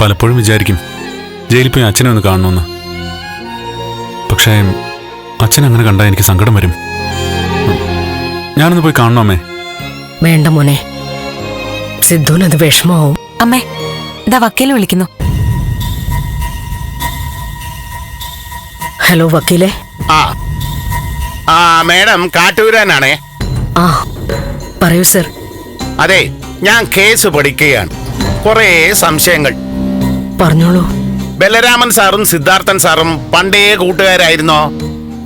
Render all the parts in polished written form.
പലപ്പോഴും വിചാരിക്കും ജയിലിൽ പോയി അച്ഛനെ ഒന്ന് കാണണമെന്ന്. പക്ഷേ അച്ഛൻ അങ്ങനെ കണ്ടാൽ എനിക്ക് സങ്കടം വരും. ഞാനൊന്ന് പോയി കാണണോ അമ്മേ? വേണ്ട മോനെ, സിദ്ധുവിനത് വിഷമാവും. അമ്മേ, ഇതാ വക്കീൽ വിളിക്കുന്നു. ഹലോ വക്കീലെ. മേഡം കാട്ടൂരാനാണേ. ആ പറയൂ സർ. അതെ, ഞാൻ കേസ് പഠിക്കുകയാണ്. കുറേ സംശയങ്ങൾ. പറഞ്ഞോളൂ. ബലരാമൻ സാറും സിദ്ധാർത്ഥൻ സാറും പണ്ടേ കൂട്ടുകാരായിരുന്നോ?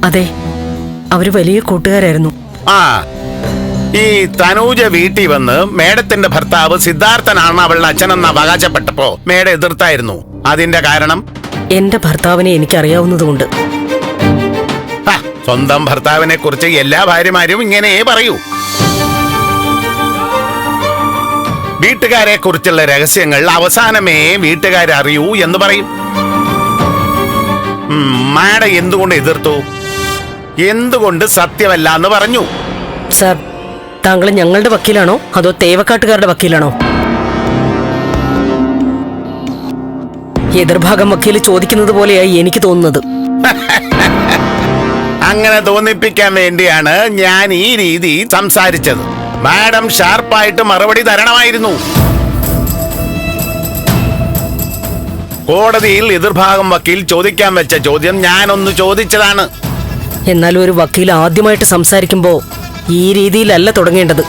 അതെ, അവര് വലിയ കൂട്ടുകാരായിരുന്നു. ഈ തനൂജ വീട്ടിൽ വന്ന് മേഡത്തിന്റെ ഭർത്താവ് സിദ്ധാർത്ഥനാണ് അവളുടെ അച്ഛനെന്ന് അവകാശപ്പെട്ടപ്പോ മേഡം എതിർത്തായിരുന്നു. അതിന്റെ കാരണം? എന്റെ ഭർത്താവിനെ എനിക്കറിയാവുന്നതുകൊണ്ട്. സ്വന്തം ഭർത്താവിനെ കുറിച്ച് എല്ലാ ഭാര്യമാരും ഇങ്ങനെ പറയൂ. വീട്ടുകാരെ കുറിച്ചുള്ള രഹസ്യങ്ങൾ അവസാനമേ വീട്ടുകാരറിയൂ എന്ന് പറയും. മാഡം എന്തുകൊണ്ട് എതിർത്തു? എന്തുകൊണ്ട് സത്യമല്ല എന്ന് പറഞ്ഞു? സർ, താങ്കൾ ഞങ്ങളുടെ വക്കീലാണോ അതോ തേവക്കാട്ടുകാരുടെ വക്കീലാണോ? എതിർഭാഗം വക്കീൽ ചോദിക്കുന്നത് പോലെയായി എനിക്ക് തോന്നുന്നത്. അങ്ങനെ തോന്നിപ്പിക്കാൻ വേണ്ടിയാണ് ഞാൻ ഈ രീതി സംസാരിച്ചത്. മാഡം ഷാർപ്പായിട്ട് മറുപടി തരണമായിരുന്നു. കോടതിയിൽ എതിർഭാഗം വക്കീൽ ചോദിക്കാൻ വെച്ച ചോദ്യം ഞാനൊന്ന് ചോദിച്ചതാണ്. എന്നാൽ ഒരു വക്കീൽ ആദ്യമായിട്ട് സംസാരിക്കുമ്പോ ഈ രീതിയിലല്ല തുടങ്ങേണ്ടത്.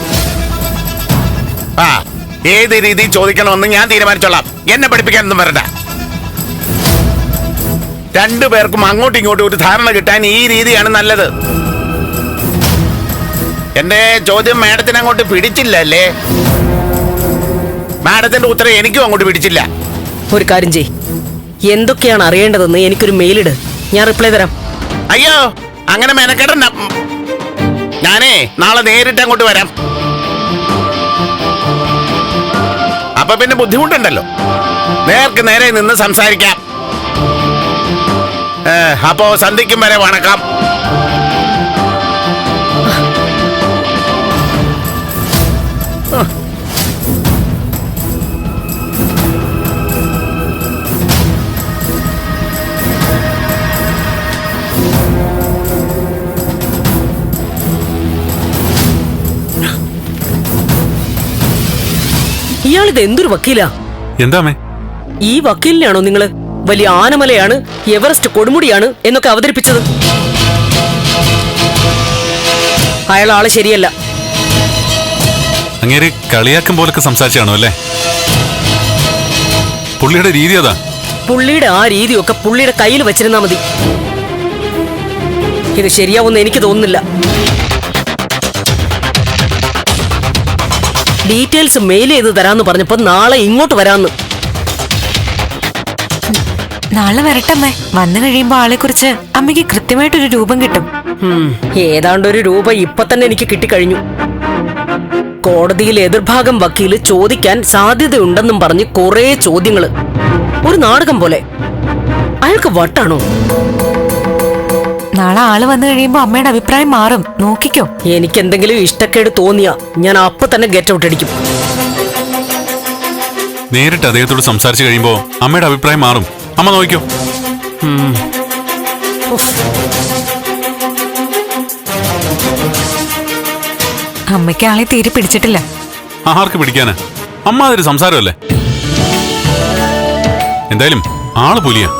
ഏത് രീതി ചോദിക്കണമെന്ന് ഞാൻ തീരുമാനിച്ചോളാം. എന്നെ പഠിപ്പിക്കാനൊന്നും വരണ്ട. രണ്ടുപേർക്കും അങ്ങോട്ടും ഇങ്ങോട്ടും ഒരു ധാരണ കിട്ടാൻ ഈ രീതിയാണ് നല്ലത്. എന്റെ ചോദ്യം മാഡത്തിന് അങ്ങോട്ട് പിടിച്ചില്ല അല്ലേ? മാഡത്തിന്റെ ഉത്തരം എനിക്കും അങ്ങോട്ട് പിടിച്ചില്ല. ഒരു കാര്യം ചെയ്, എന്തൊക്കെയാണ് അറിയേണ്ടതെന്ന് എനിക്കൊരു മെയിലിട്, ഞാൻ റിപ്ലൈ തരാം. അയ്യോ, അങ്ങനെ മെനക്കെടണ്ട. ഞാനേ നാളെ നേരിട്ട് അങ്ങോട്ട് വരാം. അപ്പൊ പിന്നെ ബുദ്ധിമുട്ടുണ്ടല്ലോ. നേർക്ക് നേരെ നിന്ന് സംസാരിക്കാം. അപ്പോ സന്ധിക്കും വരെ വണക്കം. ഇയാളിത് എന്തൊരു വക്കീലാ? എന്താമേ? ഈ വക്കീലിനെയാണോ നിങ്ങള് വലിയ ആനമലയാണ്, എവറസ്റ്റ് കൊടുമുടിയാണ് എന്നൊക്കെ അവതരിപ്പിച്ചത്? അയാൾ ആള് ശരിയല്ല. അങ്ങേര് കളിയാക്കും പോലൊക്കെ സംസാരിച്ചാണോ അല്ലേ? പുള്ളിയുടെ രീതി അതാ. പുള്ളിയുടെ ആ രീതിയൊക്കെ പുള്ളിയുടെ കയ്യിൽ വെച്ചിരുന്നാ മതി. ഇത് ശരിയാവുമെന്ന് എനിക്ക് തോന്നുന്നില്ല. ഡീറ്റെയിൽസ് മെയിൽ ചെയ്ത് തരാന്ന് പറഞ്ഞപ്പോ നാളെ ഇങ്ങോട്ട് വരാന്ന്. നാളെ വരട്ടമ്മേ. വന്നു കഴിയുമ്പോ ആളെ കുറിച്ച് അമ്മയ്ക്ക് കൃത്യമായിട്ടൊരു രൂപം കിട്ടും. ഏതാണ്ടൊരു രൂപം ഇപ്പൊ തന്നെ എനിക്ക് കിട്ടിക്കഴിഞ്ഞു. കോടതിയിൽ എതിർഭാഗം വക്കീല് ചോദിക്കാൻ സാധ്യതയുണ്ടെന്നും പറഞ്ഞ് കുറെ ചോദ്യങ്ങള്. ഒരു നാടകം പോലെ. അയാൾക്ക് വട്ടാണോ? നാളെ ആള് വന്നു കഴിയുമ്പോ അമ്മയുടെ അഭിപ്രായം മാറും, നോക്കിക്കോ. എനിക്ക് എന്തെങ്കിലും ഇഷ്ടക്കേട് തോന്നിയാ ഞാൻ അപ്പൊ തന്നെ ഗെറ്റ് ഔട്ട് അടിക്കും. നേരിട്ട് അദ്ദേഹത്തോട് സംസാരിച്ചു കഴിയുമ്പോ അമ്മയുടെ അഭിപ്രായം മാറും. അമ്മ നോക്കിക്കോ. അമ്മയ്ക്ക് ആളെ തീരെ പിടിച്ചിട്ടില്ല. ആർക്ക് പിടിക്കാനാ? അമ്മ അതൊരു സംസാരമല്ലേ? എന്തായാലും ആള് പുലിയാ.